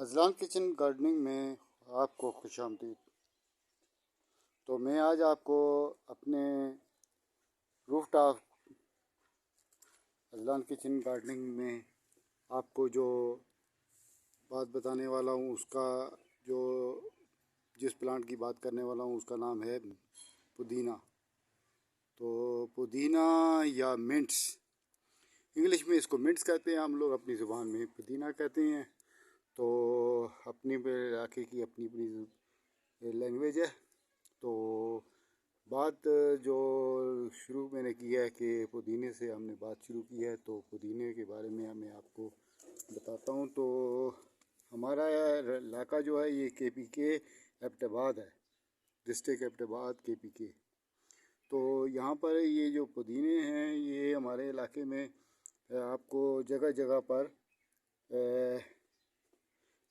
Azlan kitchen gardening میں آپ کو خوش آمدید۔ تو میں آج آپ کو اپنے روف ٹاپ اذلان کچن گارڈننگ میں آپ کو جو بات بتانے والا ہوں اس کا جس پلانٹ کی بات کرنے والا ہوں اس کا نام ہے پودینہ۔ تو پودینہ یا منٹس، انگلش میں اس کو منٹس کہتے ہیں، ہم لوگ اپنی زبان میں پودینہ کہتے ہیں۔ تو اپنی علاقے کی اپنی لینگویج ہے۔ تو بات جو شروع میں نے کی ہے کہ پودینے سے ہم نے بات شروع کی ہے، تو پودینے کے بارے میں میں آپ کو بتاتا ہوں۔ تو ہمارا علاقہ جو ہے یہ کے پی کے ایبٹ آباد ہے، ڈسٹرکٹ ایبٹ آباد کے پی کے۔ تو یہاں پر یہ جو پودینے ہیں یہ ہمارے علاقے میں آپ کو جگہ جگہ پر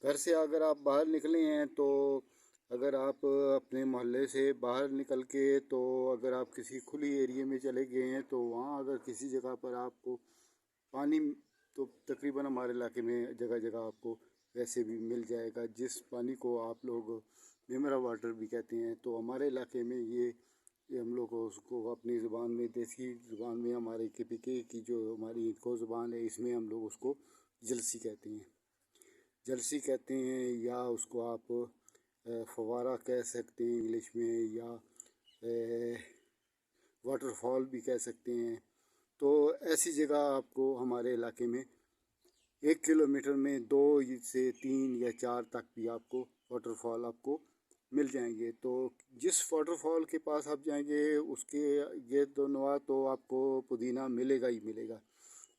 گھر سے اگر آپ باہر نکلے ہیں تو اگر آپ اپنے محلے سے باہر نکل کے تو اگر آپ کسی کھلی ایریے میں چلے گئے ہیں تو وہاں اگر کسی جگہ پر آپ کو پانی، تو تقریباً ہمارے علاقے میں جگہ جگہ آپ کو ویسے بھی مل جائے گا، جس پانی کو آپ لوگ منرل واٹر بھی کہتے ہیں۔ تو ہمارے علاقے میں یہ ہم لوگ اس کو اپنی زبان میں، دیسی زبان میں، ہمارے کے پی کے کی جو ہماری کو زبان ہے اس میں ہم لوگ اس کو جلسی کہتے ہیں، جلسی کہتے ہیں، یا اس کو آپ فوارہ کہہ سکتے ہیں انگلش میں، یا واٹر فال بھی کہہ سکتے ہیں۔ تو ایسی جگہ آپ کو ہمارے علاقے میں 1 کلومیٹر میں 2 سے 3 یا 4 تک بھی آپ کو واٹر فال آپ کو مل جائیں گے۔ تو جس واٹر فال کے پاس آپ جائیں گے اس کے گرد و نواح تو آپ کو پودینہ ملے گا ہی ملے گا۔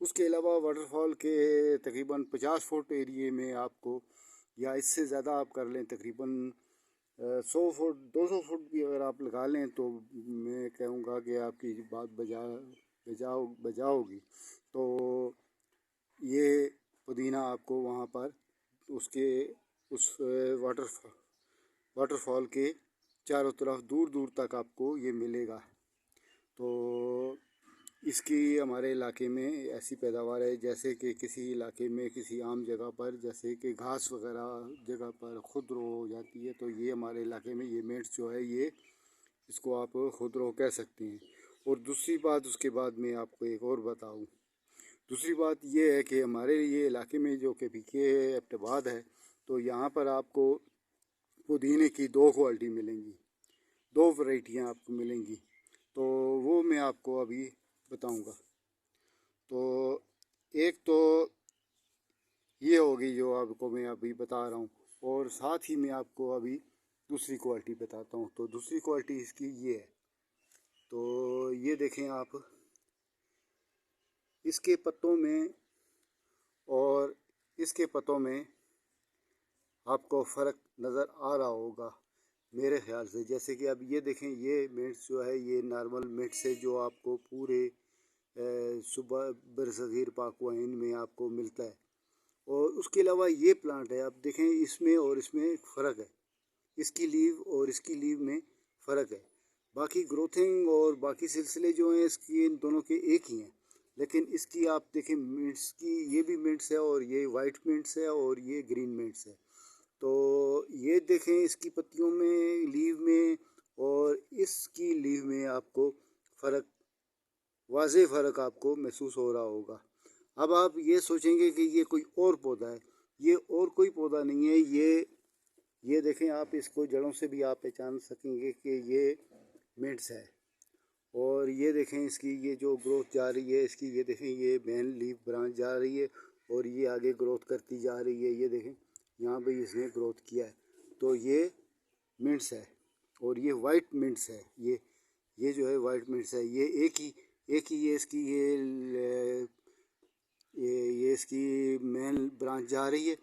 اس کے علاوہ واٹر فال کے تقریباً 50 فٹ ایریے میں آپ کو، یا اس سے زیادہ آپ کر لیں، تقریباً 100 فٹ 200 فٹ بھی اگر آپ لگا لیں تو میں کہوں گا کہ آپ کی بات بجا ہوگی۔ تو یہ پودینہ آپ کو وہاں پر اس واٹر فال کے چاروں طرف دور دور تک آپ کو یہ ملے گا۔ تو اس کی ہمارے علاقے میں ایسی پیداوار ہے جیسے کہ کسی علاقے میں کسی عام جگہ پر جیسے کہ گھاس وغیرہ جگہ پر خودرو ہو جاتی ہے، تو یہ ہمارے علاقے میں یہ منٹس جو ہے یہ اس کو آپ خودرو کہہ سکتے ہیں۔ اور دوسری بات اس کے بعد میں آپ کو ایک اور بتاؤں، دوسری بات یہ ہے کہ ہمارے یہ علاقے میں جو کہ پی کے ایبٹ آباد ہے، تو یہاں پر آپ کو پودینے کی 2 کوالٹی ملیں گی، 2 ورائٹیاں آپ کو ملیں گی۔ تو وہ میں آپ کو ابھی بتاؤں گا۔ تو ایک تو یہ ہوگی جو آپ کو میں ابھی بتا رہا ہوں، اور ساتھ ہی میں آپ کو ابھی دوسری کوالٹی بتاتا ہوں۔ تو دوسری کوالٹی اس کی یہ ہے۔ تو یہ دیکھیں آپ، اس کے پتوں میں اور اس کے پتوں میں آپ کو فرق نظر آ رہا ہوگا میرے خیال سے۔ جیسے کہ اب یہ دیکھیں، یہ منٹس جو ہے یہ نارمل منٹس ہے جو آپ کو پورے صوبہ برصغیر پاک و ہند میں آپ کو ملتا ہے۔ اور اس کے علاوہ یہ پلانٹ ہے، اب دیکھیں اس میں اور اس میں فرق ہے، اس کی لیو اور اس کی لیو میں فرق ہے۔ باقی گروتھنگ اور باقی سلسلے جو ہیں اس کی ان دونوں کے ایک ہی ہیں، لیکن اس کی آپ دیکھیں منٹس کی، یہ بھی منٹس ہے اور یہ وائٹ منٹس ہے اور یہ گرین منٹس ہے۔ تو یہ دیکھیں اس کی پتیوں میں، لیو میں اور اس کی لیو میں آپ کو فرق، واضح فرق آپ کو محسوس ہو رہا ہوگا۔ اب آپ یہ سوچیں گے کہ یہ کوئی اور پودا ہے، یہ اور کوئی پودا نہیں ہے، یہ دیکھیں آپ اس کو جڑوں سے بھی آپ پہچان سکیں گے کہ یہ منٹس ہے۔ اور یہ دیکھیں اس کی یہ جو گروتھ جا رہی ہے اس کی، یہ دیکھیں یہ مین لیف برانچ جا رہی ہے اور یہ آگے گروتھ کرتی جا رہی ہے۔ یہ دیکھیں یہاں پہ اس نے گروتھ کیا ہے، تو یہ منٹس ہے اور یہ وائٹ منٹس ہے۔ یہ جو ہے وائٹ منٹس ہے، یہ ایک ہی یہ اس کی یہ اس کی مین برانچ جا رہی ہے۔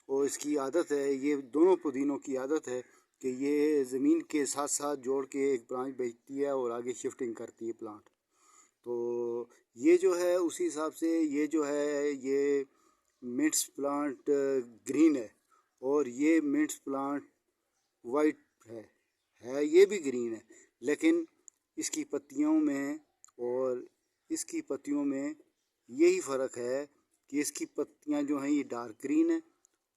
اور اس کی عادت ہے، یہ دونوں پودینوں کی عادت ہے کہ یہ زمین کے ساتھ ساتھ جوڑ کے ایک برانچ بھیجتی ہے اور آگے شفٹنگ کرتی ہے پلانٹ۔ تو یہ جو ہے اسی حساب سے یہ جو ہے یہ منٹس پلانٹ گرین ہے اور یہ منٹس پلانٹ وائٹ ہے یہ بھی گرین ہے، لیکن اس کی پتیوں میں اور اس کی پتیوں میں یہی فرق ہے کہ اس کی پتیاں جو ہیں یہ ڈارک گرین ہیں